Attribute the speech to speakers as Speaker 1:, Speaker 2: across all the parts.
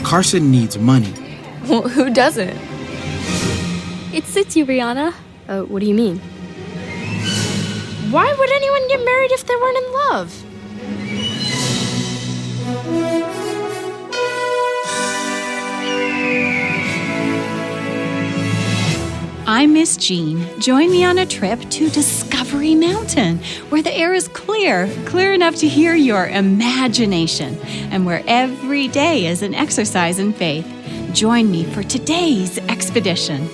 Speaker 1: Carson needs money.
Speaker 2: Well, who doesn't?
Speaker 3: It suits you, Rihanna.
Speaker 4: What do you mean?
Speaker 5: Why would anyone get married if they weren't in love?
Speaker 6: I'm Miss Jean. Join me on a trip to Discovery Mountain, where the air is clear enough to hear your imagination, and where every day is an exercise in faith. Join me for today's expedition.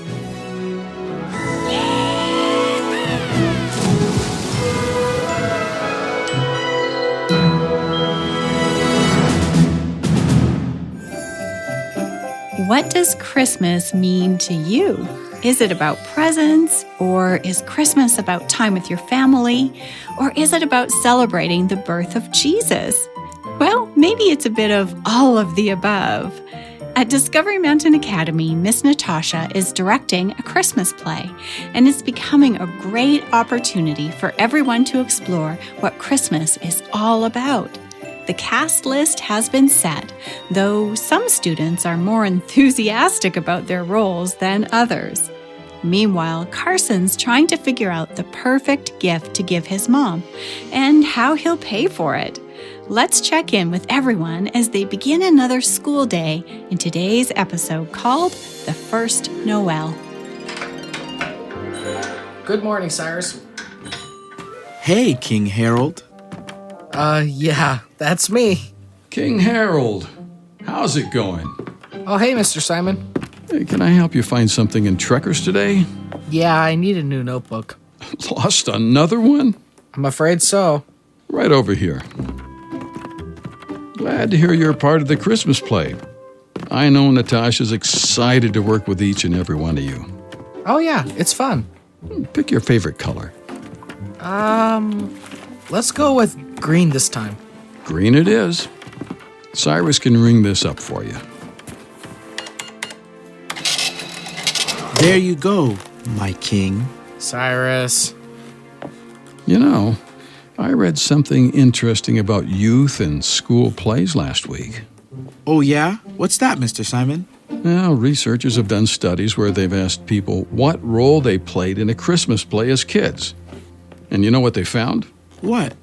Speaker 6: What does Christmas mean to you? Is it about presents? Or is Christmas about time with your family? Or is it about celebrating the birth of Jesus? Well, maybe it's a bit of all of the above. At Discovery Mountain Academy, Miss Natasha is directing a Christmas play, and it's becoming a great opportunity for everyone to explore what Christmas is all about. The cast list has been set, though some students are more enthusiastic about their roles than others. Meanwhile, Carson's trying to figure out the perfect gift to give his mom and how he'll pay for it. Let's check in with everyone as they begin another school day in today's episode called The First Noel.
Speaker 7: Good morning, Cyrus.
Speaker 1: Hey, King Harold.
Speaker 7: Yeah, that's me.
Speaker 8: King Harold, how's it going?
Speaker 7: Oh, hey, Mr. Simon.
Speaker 8: Hey, can I help you find something in Trekkers today?
Speaker 7: Yeah, I need a new notebook.
Speaker 8: Lost another one?
Speaker 7: I'm afraid so.
Speaker 8: Right over here. Glad to hear you're part of the Christmas play. I know Natasha's excited to work with each and every one of you.
Speaker 7: Oh, yeah, it's fun.
Speaker 8: Pick your favorite color.
Speaker 7: Let's go with green this time.
Speaker 8: Green it is. Cyrus can ring this up for you.
Speaker 1: There you go, my king.
Speaker 7: Cyrus.
Speaker 8: You know, I read something interesting about youth and school plays last week.
Speaker 1: Oh, yeah? What's that, Mr. Simon?
Speaker 8: Well, researchers have done studies where they've asked people what role they played in a Christmas play as kids. And you know what they found?
Speaker 1: What?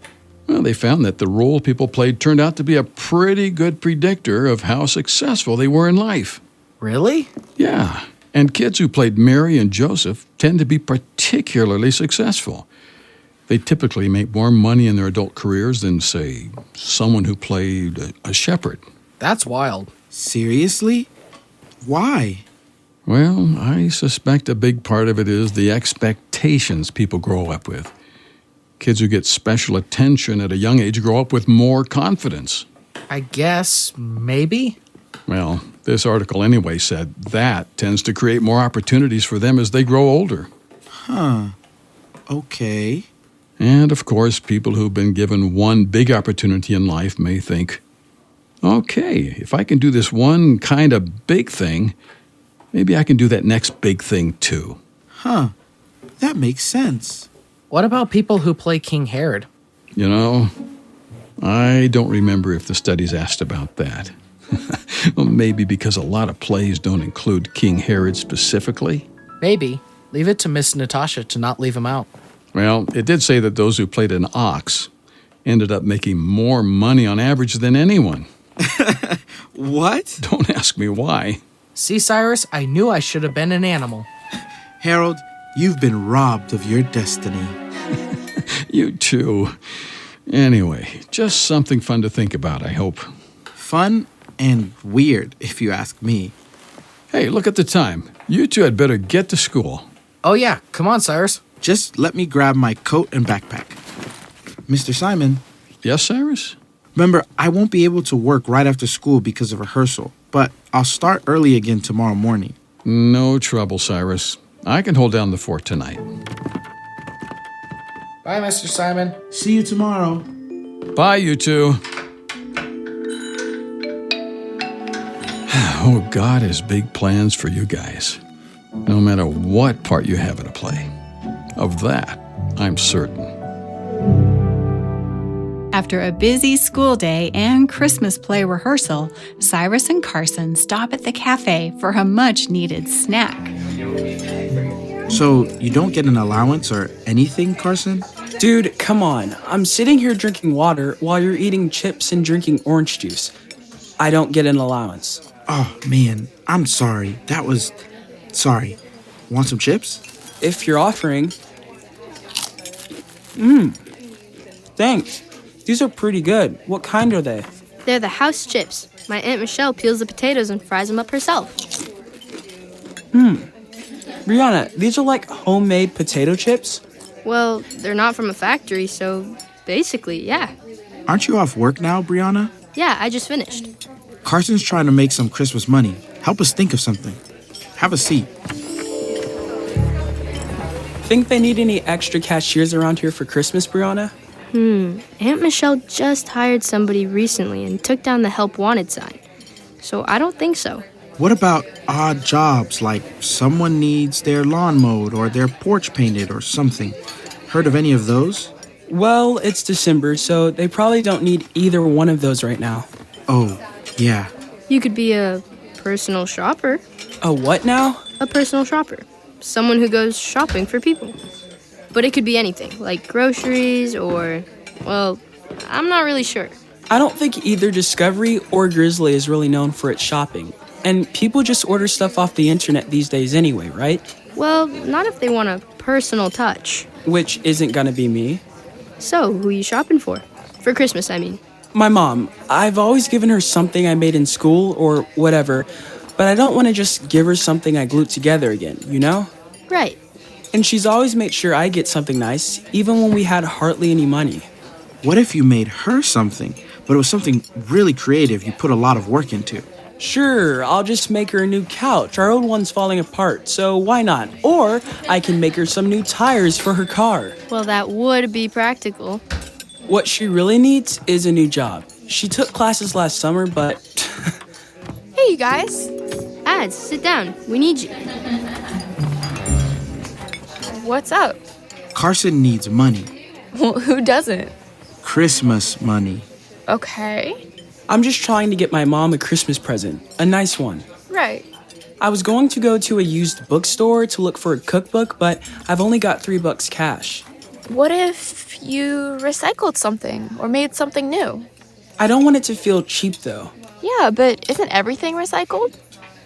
Speaker 8: Well, they found that the role people played turned out to be a pretty good predictor of how successful they were in life.
Speaker 7: Really?
Speaker 8: Yeah, and kids who played Mary and Joseph tend to be particularly successful. They typically make more money in their adult careers than, say, someone who played a shepherd.
Speaker 7: That's wild.
Speaker 1: Seriously? Why?
Speaker 8: Well, I suspect a big part of it is the expectations people grow up with. Kids who get special attention at a young age grow up with more confidence.
Speaker 7: I guess, maybe?
Speaker 8: Well, this article anyway said that tends to create more opportunities for them as they grow older.
Speaker 1: Huh. Okay.
Speaker 8: And, of course, people who've been given one big opportunity in life may think, okay, if I can do this one kind of big thing, maybe I can do that next big thing too.
Speaker 1: Huh. That makes sense.
Speaker 7: What about people who play King Herod?
Speaker 8: You know, I don't remember if the studies asked about that. Well, maybe because a lot of plays don't include King Herod specifically.
Speaker 7: Maybe. Leave it to Miss Natasha to not leave him out.
Speaker 8: Well, it did say that those who played an ox ended up making more money on average than anyone.
Speaker 1: What?
Speaker 8: Don't ask me why.
Speaker 7: See, Cyrus, I knew I should have been an animal.
Speaker 1: Harold, you've been robbed of your destiny.
Speaker 8: You too. Anyway, just something fun to think about, I hope.
Speaker 1: Fun and weird, if you ask me.
Speaker 8: Hey, look at the time. You two had better get to school.
Speaker 7: Oh, yeah. Come on, Cyrus.
Speaker 1: Just let me grab my coat and backpack. Mr. Simon.
Speaker 8: Yes, Cyrus?
Speaker 1: Remember, I won't be able to work right after school because of rehearsal, but I'll start early again tomorrow morning.
Speaker 8: No trouble, Cyrus. I can hold down the fort tonight.
Speaker 7: Bye, Mr. Simon.
Speaker 1: See you tomorrow.
Speaker 8: Bye, you two. Oh, God has big plans for you guys, no matter what part you have in a play. Of that, I'm certain.
Speaker 6: After a busy school day and Christmas play rehearsal, Cyrus and Carson stop at the cafe for a much-needed snack.
Speaker 1: So, you don't get an allowance or anything, Carson?
Speaker 2: Dude, come on. I'm sitting here drinking water while you're eating chips and drinking orange juice. I don't get an allowance.
Speaker 1: Oh, man, I'm sorry. Sorry. Want some chips?
Speaker 2: If you're offering. Thanks. These are pretty good. What kind are they?
Speaker 5: They're the house chips. My Aunt Michelle peels the potatoes and fries them up herself.
Speaker 2: Brianna, these are like homemade potato chips?
Speaker 5: Well, they're not from a factory, so basically, yeah.
Speaker 1: Aren't you off work now, Brianna?
Speaker 5: Yeah, I just finished.
Speaker 1: Carson's trying to make some Christmas money. Help us think of something. Have a seat.
Speaker 2: Think they need any extra cashiers around here for Christmas, Brianna?
Speaker 5: Aunt Michelle just hired somebody recently and took down the help wanted sign. So I don't think so.
Speaker 1: What about odd jobs, like someone needs their lawn mowed or their porch painted or something? Heard of any of those?
Speaker 2: Well, it's December, so they probably don't need either one of those right now.
Speaker 1: Oh, yeah.
Speaker 5: You could be a personal shopper.
Speaker 2: A what now?
Speaker 5: A personal shopper. Someone who goes shopping for people. But it could be anything, like groceries or, well, I'm not really sure.
Speaker 2: I don't think either Discovery or Grizzly is really known for its shopping. And people just order stuff off the internet these days anyway, right?
Speaker 5: Well, not if they want a personal touch.
Speaker 2: Which isn't gonna be me.
Speaker 5: So, who you shopping for? For Christmas, I mean.
Speaker 2: My mom. I've always given her something I made in school or whatever, but I don't want to just give her something I glued together again, you know?
Speaker 5: Right.
Speaker 2: And she's always made sure I get something nice, even when we had hardly any money.
Speaker 1: What if you made her something, but it was something really creative you put a lot of work into?
Speaker 2: Sure, I'll just make her a new couch. Our old one's falling apart, so why not? Or I can make her some new tires for her car.
Speaker 5: Well, that would be practical.
Speaker 2: What she really needs is a new job. She took classes last summer, but...
Speaker 3: Hey, you guys.
Speaker 5: Ads, sit down. We need you.
Speaker 3: What's up?
Speaker 1: Carson needs money.
Speaker 3: Well, who doesn't?
Speaker 1: Christmas money.
Speaker 3: Okay.
Speaker 2: I'm just trying to get my mom a Christmas present. A nice one.
Speaker 3: Right.
Speaker 2: I was going to go to a used bookstore to look for a cookbook, but I've only got $3 cash.
Speaker 3: What if you recycled something or made something new?
Speaker 2: I don't want it to feel cheap, though.
Speaker 3: Yeah, but isn't everything recycled?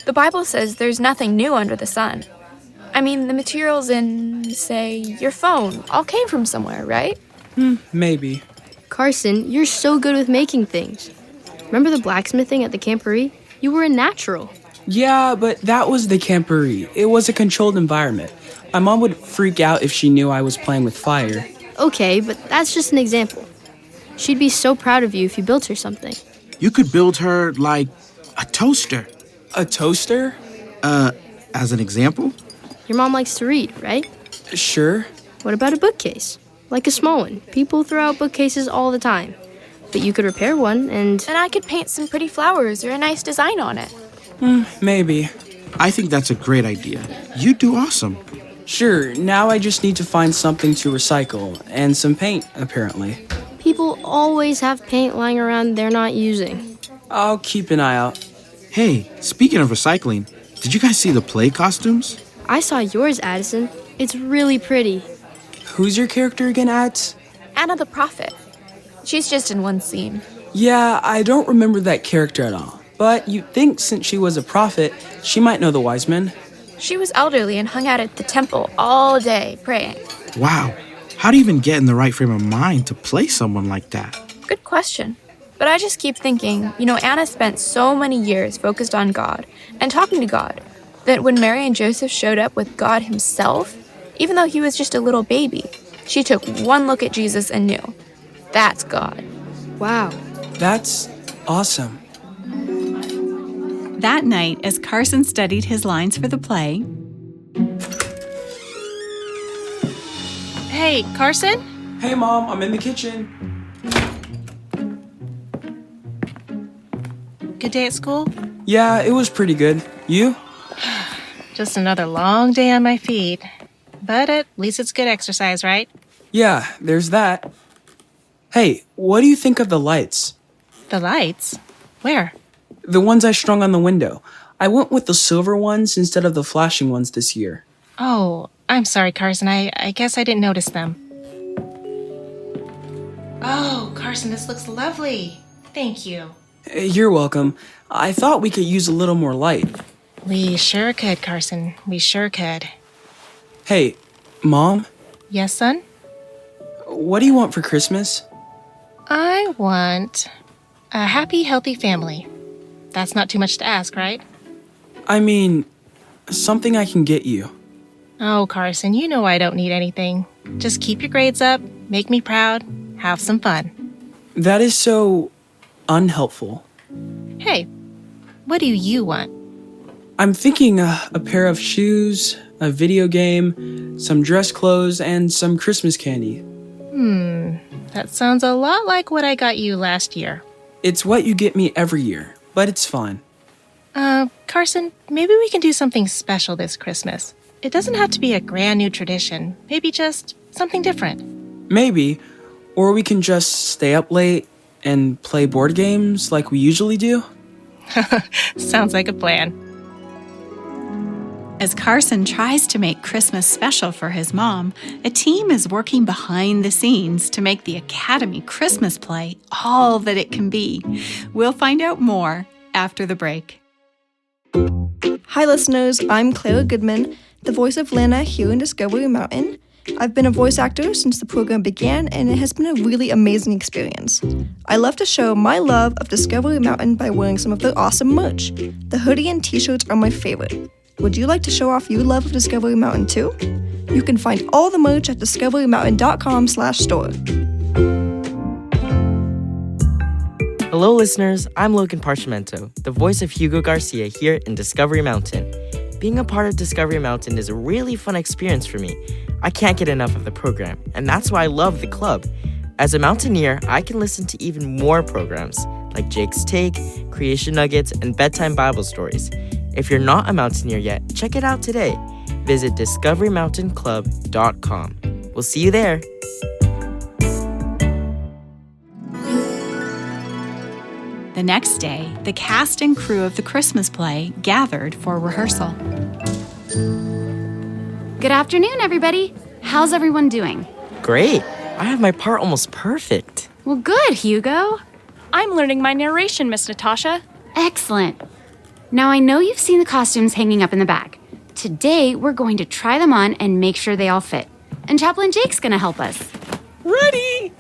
Speaker 3: The Bible says there's nothing new under the sun. I mean, the materials in, say, your phone all came from somewhere, right?
Speaker 2: Maybe.
Speaker 5: Carson, you're so good with making things. Remember the blacksmithing at the camporee? You were a natural.
Speaker 2: Yeah, but that was the camporee. It was a controlled environment. My mom would freak out if she knew I was playing with fire.
Speaker 5: Okay, but that's just an example. She'd be so proud of you if you built her something.
Speaker 1: You could build her, like, a toaster.
Speaker 2: A toaster?
Speaker 1: As an example?
Speaker 5: Your mom likes to read, right?
Speaker 2: Sure.
Speaker 5: What about a bookcase? Like a small one. People throw out bookcases all the time. But you could repair one and
Speaker 3: I could paint some pretty flowers or a nice design on it.
Speaker 2: Maybe.
Speaker 1: I think that's a great idea. You do awesome.
Speaker 2: Sure, now I just need to find something to recycle. And some paint, apparently.
Speaker 5: people always have paint lying around they're not using.
Speaker 2: I'll keep an eye out.
Speaker 1: Hey, speaking of recycling, did you guys see the play costumes?
Speaker 5: I saw yours, Addison. It's really pretty.
Speaker 2: Who's your character again, Ads?
Speaker 3: Anna the Prophet. She's just in one scene.
Speaker 2: Yeah, I don't remember that character at all. But you'd think since she was a prophet, she might know the wise men.
Speaker 3: She was elderly and hung out at the temple all day praying.
Speaker 1: Wow, how do you even get in the right frame of mind to play someone like that?
Speaker 3: Good question. But I just keep thinking, Anna spent so many years focused on God and talking to God that when Mary and Joseph showed up with God himself, even though he was just a little baby, she took one look at Jesus and knew, that's God.
Speaker 5: Wow.
Speaker 2: That's awesome.
Speaker 6: That night, as Carson studied his lines for the play,
Speaker 4: Hey, Carson?
Speaker 2: Hey, Mom, I'm in the kitchen.
Speaker 4: Good day at school?
Speaker 2: Yeah, it was pretty good. You?
Speaker 4: Just another long day on my feet. But at least it's good exercise, right?
Speaker 2: Yeah, there's that. Hey, what do you think of the lights?
Speaker 4: The lights? Where?
Speaker 2: The ones I strung on the window. I went with the silver ones instead of the flashing ones this year.
Speaker 4: Oh, I'm sorry, Carson. I guess I didn't notice them. Oh, Carson, this looks lovely. Thank you.
Speaker 2: You're welcome. I thought we could use a little more light.
Speaker 4: We sure could, Carson. We sure could.
Speaker 2: Hey, Mom,
Speaker 4: Yes, son?
Speaker 2: what do you want for Christmas?
Speaker 4: I want a happy, healthy family. That's not too much to ask, right?
Speaker 2: I mean, something I can get you.
Speaker 4: Oh, Carson, you know I don't need anything. Just keep your grades up, make me proud, have some fun.
Speaker 2: That is so unhelpful.
Speaker 4: Hey, what do you want?
Speaker 2: I'm thinking a pair of shoes, a video game, some dress clothes, and some Christmas candy.
Speaker 4: That sounds a lot like what I got you last year.
Speaker 2: It's what you get me every year, but it's fine.
Speaker 4: Carson, maybe we can do something special this Christmas. It doesn't have to be a brand new tradition. Maybe just something different.
Speaker 2: Maybe, or we can just stay up late and play board games like we usually do.
Speaker 4: Sounds like a plan.
Speaker 6: As Carson tries to make Christmas special for his mom, a team is working behind the scenes to make the Academy Christmas play all that it can be. We'll find out more after the break.
Speaker 9: Hi listeners, I'm Clara Goodman, the voice of Lana here in Discovery Mountain. I've been a voice actor since the program began, and it has been a really amazing experience. I love to show my love of Discovery Mountain by wearing some of their awesome merch. The hoodie and t-shirts are my favorite. Would you like to show off your love of Discovery Mountain too? You can find all the merch at discoverymountain.com/store.
Speaker 10: Hello listeners, I'm Logan Parchimento, the voice of Hugo Garcia here in Discovery Mountain. Being a part of Discovery Mountain is a really fun experience for me. I can't get enough of the program, and that's why I love the club. As a Mountaineer, I can listen to even more programs, like Jake's Take, Creation Nuggets, and Bedtime Bible Stories. If you're not a Mountaineer yet, check it out today. Visit discoverymountainclub.com. We'll see you there.
Speaker 6: The next day, the cast and crew of the Christmas play gathered for rehearsal.
Speaker 11: Good afternoon, everybody. How's everyone doing?
Speaker 10: Great. I have my part almost perfect.
Speaker 11: Well, good, Hugo.
Speaker 12: I'm learning my narration, Miss Natasha.
Speaker 11: Excellent. Now, I know you've seen the costumes hanging up in the back. Today, we're going to try them on and make sure they all fit. And Chaplain Jake's going to help us.
Speaker 13: Ready!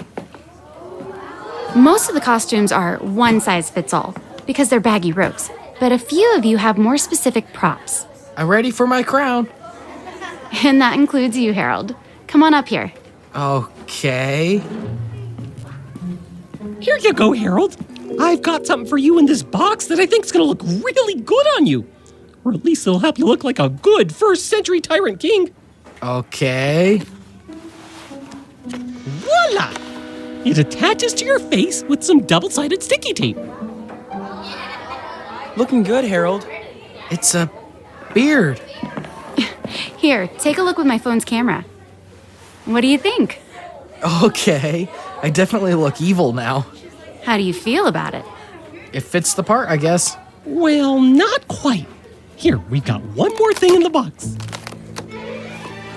Speaker 11: Most of the costumes are one size fits all because they're baggy robes. But a few of you have more specific props.
Speaker 7: I'm ready for my crown.
Speaker 11: And that includes you, Harold. Come on up here.
Speaker 7: Okay.
Speaker 13: Here you go, Harold. I've got something for you in this box that I think's gonna look really good on you. Or at least it'll help you look like a good first-century tyrant king.
Speaker 7: Okay.
Speaker 13: Voila! It attaches to your face with some double-sided sticky tape.
Speaker 2: Looking good, Harold.
Speaker 7: It's a beard.
Speaker 11: Here, take a look with my phone's camera. What do you think?
Speaker 7: Okay. I definitely look evil now.
Speaker 11: How do you feel about it?
Speaker 7: It fits the part, I guess.
Speaker 13: Well, not quite. Here, we've got one more thing in the box.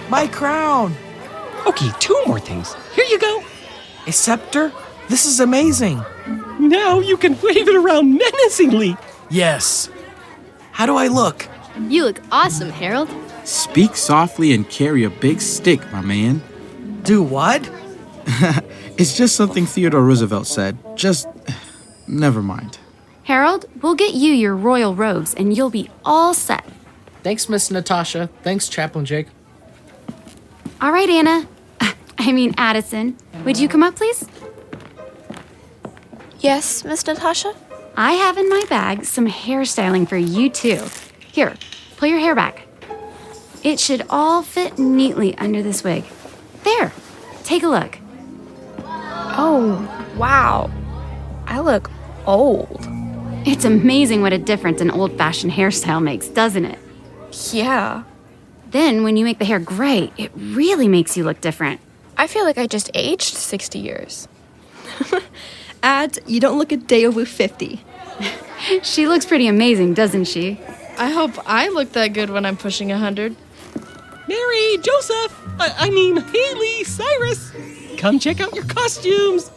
Speaker 7: My crown.
Speaker 13: Okay, two more things. Here you go.
Speaker 7: A scepter? This is amazing.
Speaker 13: Now you can wave it around menacingly.
Speaker 7: Yes. How do I look?
Speaker 5: You look awesome, Harold.
Speaker 1: Speak softly and carry a big stick, my man.
Speaker 7: Do what?
Speaker 1: It's just something Theodore Roosevelt said. Just never mind.
Speaker 11: Harold, we'll get you your royal robes and you'll be all set.
Speaker 7: Thanks, Miss Natasha. Thanks, Chaplain Jake.
Speaker 11: All right, Anna. Addison. Would you come up, please?
Speaker 3: Yes, Miss Natasha?
Speaker 11: I have in my bag some hairstyling for you, too. Here, pull your hair back. It should all fit neatly under this wig. There, take a look.
Speaker 3: Oh, wow. I look old.
Speaker 11: It's amazing what a difference an old-fashioned hairstyle makes, doesn't it?
Speaker 3: Yeah.
Speaker 11: Then when you make the hair gray, it really makes you look different.
Speaker 3: I feel like I just aged 60 years.
Speaker 9: Ads, you don't look a day over 50.
Speaker 11: She looks pretty amazing, doesn't she?
Speaker 14: I hope I look that good when I'm pushing 100.
Speaker 13: Mary, Joseph, I mean Haley, Cyrus. Come check out your costumes.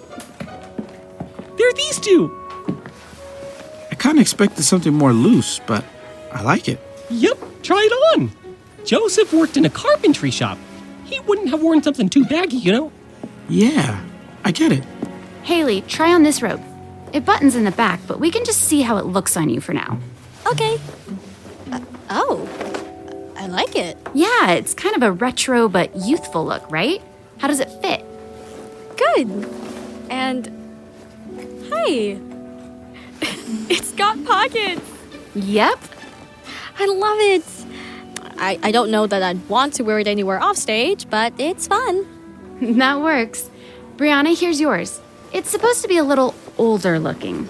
Speaker 13: They're these two.
Speaker 1: I kind of expected something more loose, but I like it.
Speaker 13: Yep, try it on. Joseph worked in a carpentry shop. He wouldn't have worn something too baggy, you know?
Speaker 1: Yeah, I get it.
Speaker 11: Haley, try on this robe. It buttons in the back, but we can just see how it looks on you for now.
Speaker 15: Okay. Oh, I like it.
Speaker 11: Yeah, it's kind of a retro but youthful look, right? How does it fit?
Speaker 15: Good. And, hey, it's got pockets.
Speaker 11: Yep.
Speaker 15: I love it. I don't know that I'd want to wear it anywhere off stage, but it's fun.
Speaker 11: That works. Brianna, here's yours. It's supposed to be a little older looking.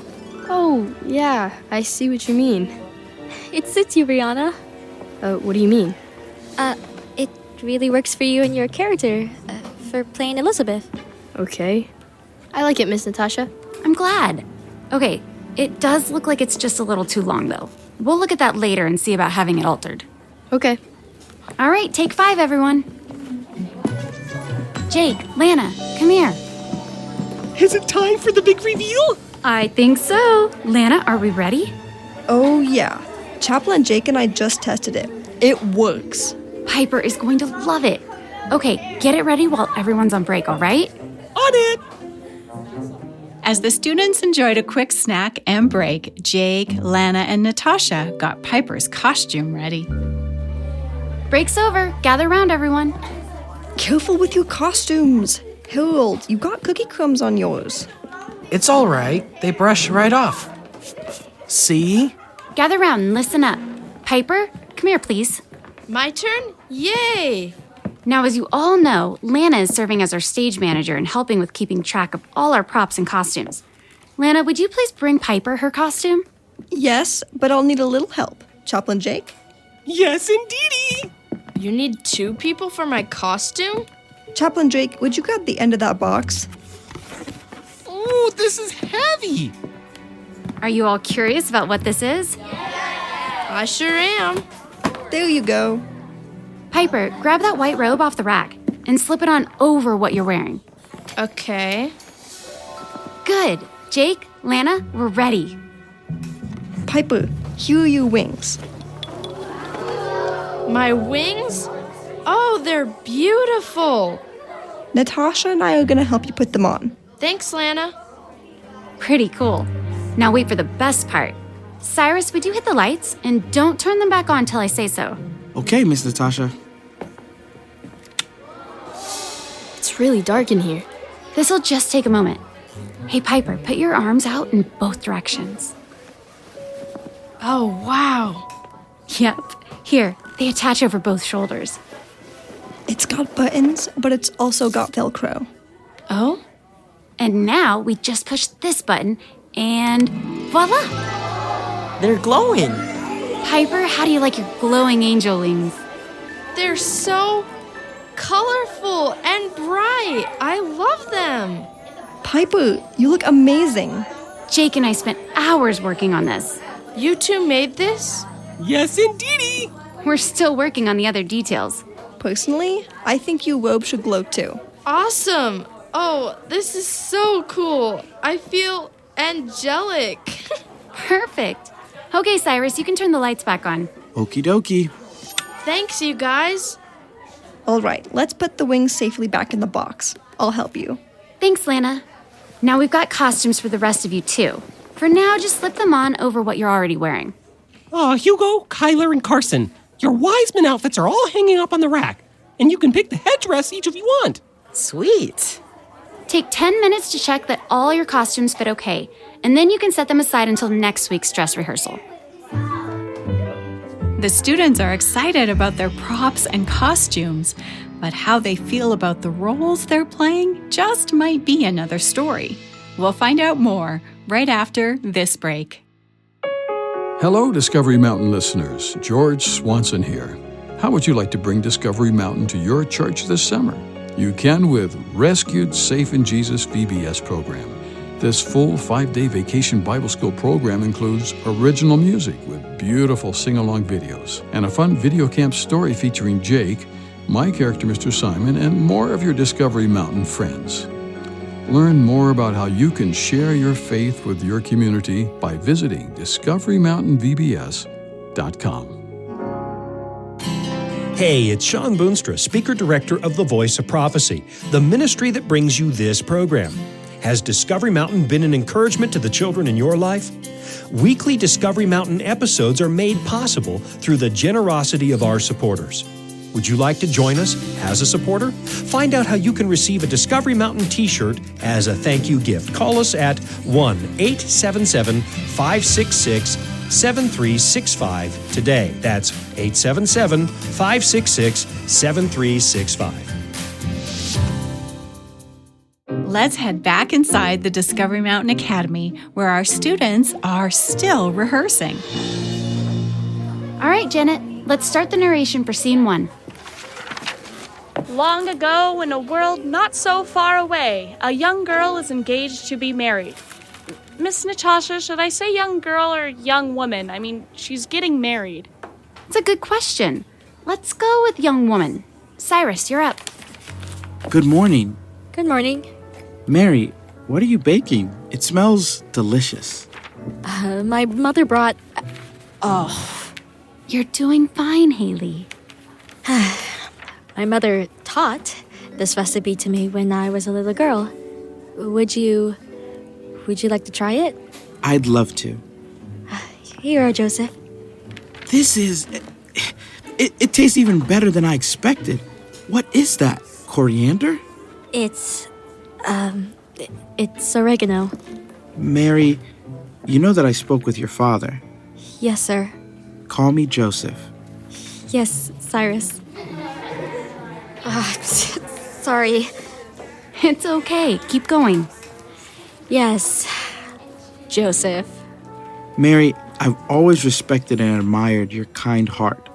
Speaker 5: Oh, yeah, I see what you mean.
Speaker 15: It suits you, Brianna.
Speaker 5: What do you mean?
Speaker 15: It really works for you and your character, for playing Elizabeth.
Speaker 5: Okay. I like it, Miss Natasha.
Speaker 11: I'm glad. Okay, it does look like it's just a little too long, though. We'll look at that later and see about having it altered.
Speaker 5: Okay.
Speaker 11: All right, take 5, everyone. Jake, Lana, come here.
Speaker 13: Is it time for the big reveal?
Speaker 11: I think so. Lana, are we ready?
Speaker 9: Oh, yeah. Chaplain Jake and I just tested it. It works.
Speaker 11: Piper is going to love it. Okay, get it ready while everyone's on break, all right?
Speaker 13: On it!
Speaker 6: As the students enjoyed a quick snack and break, Jake, Lana, and Natasha got Piper's costume ready.
Speaker 11: Break's over. Gather around, everyone.
Speaker 9: Careful with your costumes. Harold, you got cookie crumbs on yours.
Speaker 7: It's all right. They brush right off. See?
Speaker 11: Gather around and listen up. Piper, come here, please.
Speaker 14: My turn? Yay!
Speaker 11: Now, as you all know, Lana is serving as our stage manager and helping with keeping track of all our props and costumes. Lana, would you please bring Piper her costume?
Speaker 9: Yes, but I'll need a little help. Chaplain Jake?
Speaker 13: Yes, indeedy!
Speaker 14: You need 2 people for my costume?
Speaker 9: Chaplain Jake, would you grab the end of that box?
Speaker 13: Ooh, this is heavy!
Speaker 11: Are you all curious about what this is?
Speaker 14: I sure am.
Speaker 9: There you go.
Speaker 11: Piper, grab that white robe off the rack and slip it on over what you're wearing.
Speaker 14: Okay.
Speaker 11: Good. Jake, Lana, we're ready.
Speaker 9: Piper, here are your wings.
Speaker 14: My wings? Oh, they're beautiful.
Speaker 9: Natasha and I are going to help you put them on.
Speaker 14: Thanks, Lana.
Speaker 11: Pretty cool. Now wait for the best part. Cyrus, would you hit the lights? And don't turn them back on till I say so.
Speaker 1: Okay, Miss Natasha.
Speaker 5: It's really dark in here.
Speaker 11: This'll just take a moment. Hey, Piper, put your arms out in both directions.
Speaker 14: Oh, wow.
Speaker 11: Yep. Here, they attach over both shoulders.
Speaker 9: It's got buttons, but it's also got Velcro.
Speaker 11: Oh? And now we just push this button and voila!
Speaker 10: They're glowing.
Speaker 11: Piper, how do you like your glowing angel wings?
Speaker 14: They're so colorful and bright. I love them.
Speaker 9: Piper, you look amazing.
Speaker 11: Jake and I spent hours working on this.
Speaker 14: You 2 made this?
Speaker 13: Yes, indeedy!
Speaker 11: We're still working on the other details.
Speaker 9: Personally, I think your robe should glow too.
Speaker 14: Awesome. Oh, this is so cool. I feel angelic.
Speaker 11: Perfect. Okay, Cyrus, you can turn the lights back on.
Speaker 1: Okie dokie.
Speaker 14: Thanks, you guys.
Speaker 9: All right, let's put the wings safely back in the box. I'll help you.
Speaker 11: Thanks, Lana. Now we've got costumes for the rest of you, too. For now, just slip them on over what you're already wearing.
Speaker 13: Hugo, Kyler, and Carson, your Wiseman outfits are all hanging up on the rack, and you can pick the headdress each of you want.
Speaker 10: Sweet.
Speaker 11: Take 10 minutes to check that all your costumes fit okay, and then you can set them aside until next week's dress rehearsal.
Speaker 6: The students are excited about their props and costumes, but how they feel about the roles they're playing just might be another story. We'll find out more right after this break.
Speaker 8: Hello, Discovery Mountain listeners. George Swanson here. How would you like to bring Discovery Mountain to your church this summer? You can with Rescued Safe in Jesus VBS program. This full 5-day vacation Bible school program includes original music with beautiful sing-along videos and a fun video camp story featuring Jake, my character Mr. Simon, and more of your Discovery Mountain friends. Learn more about how you can share your faith with your community by visiting discoverymountainvbs.com.
Speaker 16: Hey, it's Sean Boonstra, Speaker Director of the Voice of Prophecy, the ministry that brings you this program. Has Discovery Mountain been an encouragement to the children in your life? Weekly Discovery Mountain episodes are made possible through the generosity of our supporters. Would you like to join us as a supporter? Find out how you can receive a Discovery Mountain t-shirt as a thank you gift. Call us at 1-877-566-7365 today. That's 877-566-7365.
Speaker 6: Let's head back inside the Discovery Mountain Academy, where our students are still rehearsing.
Speaker 11: All right, Janet, let's start the narration for scene 1.
Speaker 12: Long ago, in a world not so far away, a young girl is engaged to be married. Miss Natasha, should I say young girl or young woman? I mean, she's getting married.
Speaker 11: It's a good question. Let's go with young woman. Cyrus, you're up.
Speaker 1: Good morning.
Speaker 15: Good morning.
Speaker 1: Mary, what are you baking? It smells delicious.
Speaker 15: My mother brought... Oh.
Speaker 11: You're doing fine, Haley.
Speaker 15: My mother taught this recipe to me when I was a little girl. Would you like to try it?
Speaker 1: I'd love to.
Speaker 15: Here you are, Joseph.
Speaker 1: This is... It tastes even better than I expected. What is that? Coriander?
Speaker 15: It's oregano.
Speaker 1: Mary, you know that I spoke with your father.
Speaker 15: Yes, sir.
Speaker 1: Call me Joseph.
Speaker 15: Yes, Cyrus. Sorry.
Speaker 11: It's okay. Keep going.
Speaker 15: Yes, Joseph.
Speaker 1: Mary, I've always respected and admired your kind heart.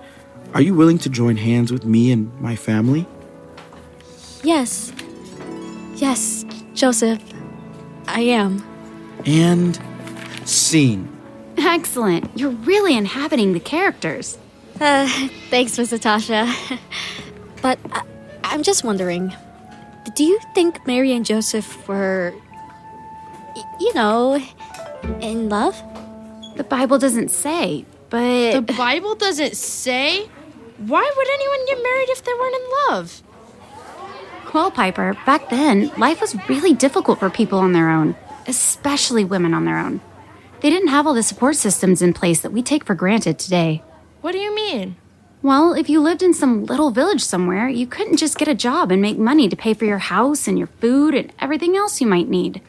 Speaker 1: Are you willing to join hands with me and my family?
Speaker 15: Yes. Yes, Joseph. I am.
Speaker 1: And scene.
Speaker 11: Excellent. You're really inhabiting the characters.
Speaker 15: Thanks, Miss Natasha. But I'm just wondering, do you think Mary and Joseph were, in love?
Speaker 11: The Bible doesn't say, but...
Speaker 14: The Bible doesn't say? Why would anyone get married if they weren't in love?
Speaker 11: Well, Piper, back then, life was really difficult for people on their own, especially women on their own. They didn't have all the support systems in place that we take for granted today.
Speaker 14: What do you mean?
Speaker 11: Well, if you lived in some little village somewhere, you couldn't just get a job and make money to pay for your house and your food and everything else you might need.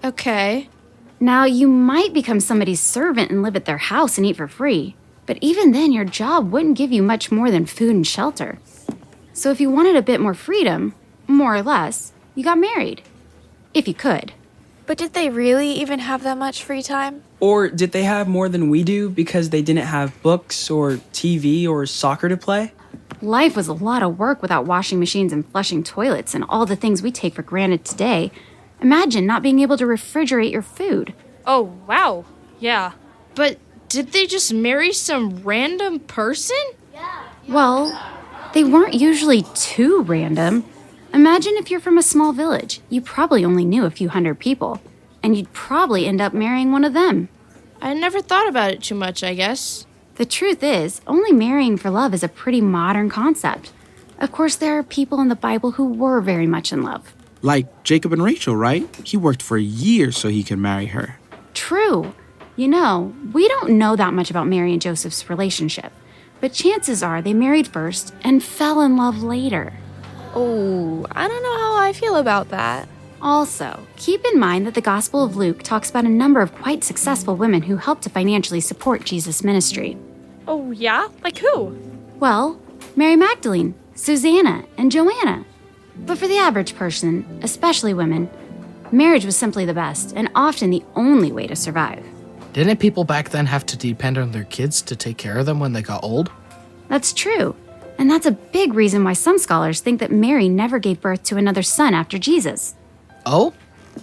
Speaker 14: Okay.
Speaker 11: Now, you might become somebody's servant and live at their house and eat for free, but even then, your job wouldn't give you much more than food and shelter. So if you wanted a bit more freedom, more or less, you got married. If you could.
Speaker 3: But did they really even have that much free time?
Speaker 2: Or did they have more than we do because they didn't have books or TV or soccer to play?
Speaker 11: Life was a lot of work without washing machines and flushing toilets and all the things we take for granted today. Imagine not being able to refrigerate your food.
Speaker 12: Oh, wow. Yeah.
Speaker 14: But did they just marry some random person?
Speaker 11: Well, they weren't usually too random. Imagine if you're from a small village. You probably only knew a few hundred people, and you'd probably end up marrying one of them.
Speaker 14: I never thought about it too much, I guess.
Speaker 11: The truth is, only marrying for love is a pretty modern concept. Of course, there are people in the Bible who were very much in love.
Speaker 1: Like Jacob and Rachel, right? He worked for years so he could marry her.
Speaker 11: True. You know, we don't know that much about Mary and Joseph's relationship, but chances are they married first and fell in love later.
Speaker 3: Oh, I don't know how I feel about that.
Speaker 11: Also, keep in mind that the Gospel of Luke talks about a number of quite successful women who helped to financially support Jesus' ministry.
Speaker 12: Oh, yeah? Like who?
Speaker 11: Well, Mary Magdalene, Susanna, and Joanna. But for the average person, especially women, marriage was simply the best and often the only way to survive.
Speaker 7: Didn't people back then have to depend on their kids to take care of them when they got old?
Speaker 11: That's true. And that's a big reason why some scholars think that Mary never gave birth to another son after Jesus.
Speaker 7: Oh?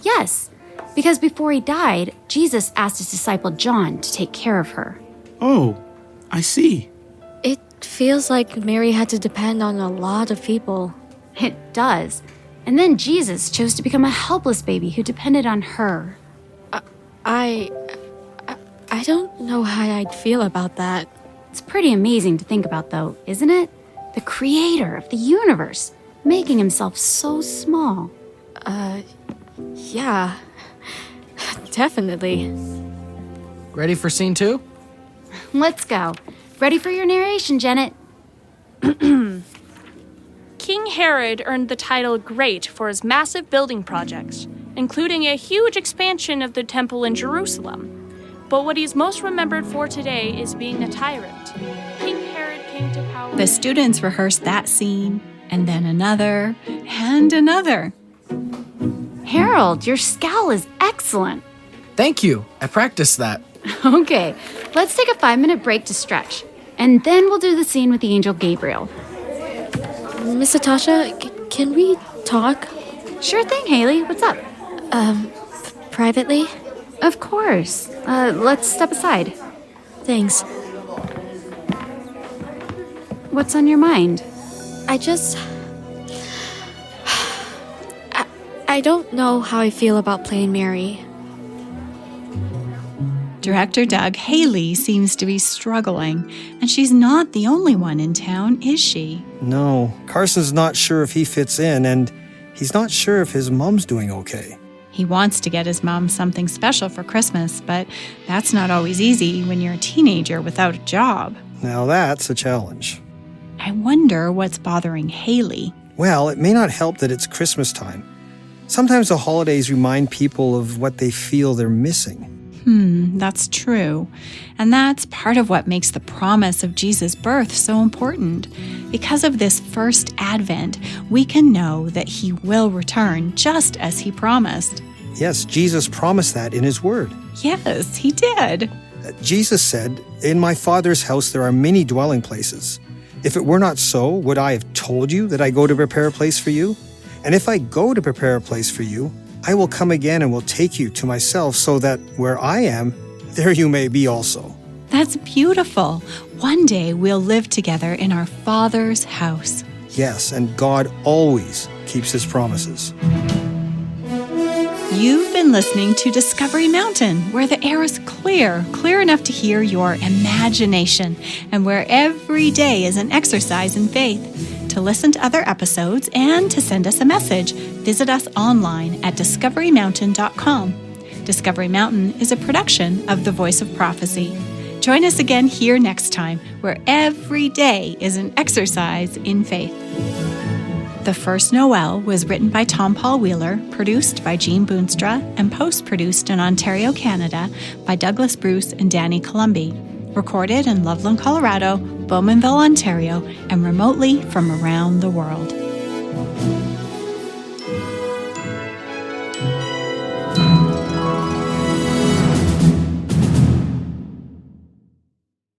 Speaker 11: Yes, Because before he died, Jesus asked his disciple John to take care of her.
Speaker 1: Oh, I see.
Speaker 15: It feels like Mary had to depend on a lot of people.
Speaker 11: It does. And then Jesus chose to become a helpless baby who depended on her.
Speaker 15: I don't know how I'd feel about that.
Speaker 11: It's pretty amazing to think about, though, isn't it? The creator of the universe, making himself so small.
Speaker 15: Yeah. Definitely.
Speaker 7: Ready for scene 2?
Speaker 11: Let's go. Ready for your narration, Janet?
Speaker 12: King Herod earned the title Great for his massive building projects, including a huge expansion of the temple in Jerusalem. But what he's most remembered for today is being a tyrant. King Herod came to power.
Speaker 6: The students rehearsed that scene, and then another, and another.
Speaker 11: Harold, your scowl is excellent.
Speaker 7: Thank you. I practiced that.
Speaker 11: Okay, let's take a 5-minute break to stretch, and then we'll do the scene with the angel Gabriel.
Speaker 15: Miss Natasha, can we talk?
Speaker 11: Sure thing, Haley. What's up?
Speaker 15: Privately?
Speaker 11: Of course. Let's step aside.
Speaker 15: Thanks.
Speaker 11: What's on your mind?
Speaker 15: I don't know how I feel about playing Mary.
Speaker 6: Director Doug, Haley seems to be struggling, and she's not the only one in town, is she?
Speaker 17: No, Carson's not sure if he fits in, and he's not sure if his mom's doing okay.
Speaker 6: He wants to get his mom something special for Christmas, but that's not always easy when you're a teenager without a job.
Speaker 17: Now that's a challenge.
Speaker 6: I wonder what's bothering Haley.
Speaker 17: Well, it may not help that it's Christmas time. Sometimes the holidays remind people of what they feel they're missing.
Speaker 6: That's true. And that's part of what makes the promise of Jesus' birth so important. Because of this first Advent, we can know that he will return just as he promised.
Speaker 17: Yes, Jesus promised that in his word.
Speaker 6: Yes, he did.
Speaker 17: Jesus said, "In my Father's house there are many dwelling places. If it were not so, would I have told you that I go to prepare a place for you? And if I go to prepare a place for you, I will come again and will take you to myself, so that where I am, there you may be also."
Speaker 6: That's beautiful. One day we'll live together in our Father's house.
Speaker 17: Yes, and God always keeps his promises.
Speaker 6: You've been listening to Discovery Mountain, where the air is clear enough to hear your imagination, and where every day is an exercise in faith. To listen to other episodes and to send us a message, visit us online at discoverymountain.com. Discovery Mountain is a production of The Voice of Prophecy. Join us again here next time, where every day is an exercise in faith. The First Noel was written by Tom Paul Wheeler, produced by Jean Boonstra, and post-produced in Ontario, Canada by Douglas Bruce and Danny Columbi. Recorded in Loveland, Colorado, Bowmanville, Ontario, and remotely from around the world.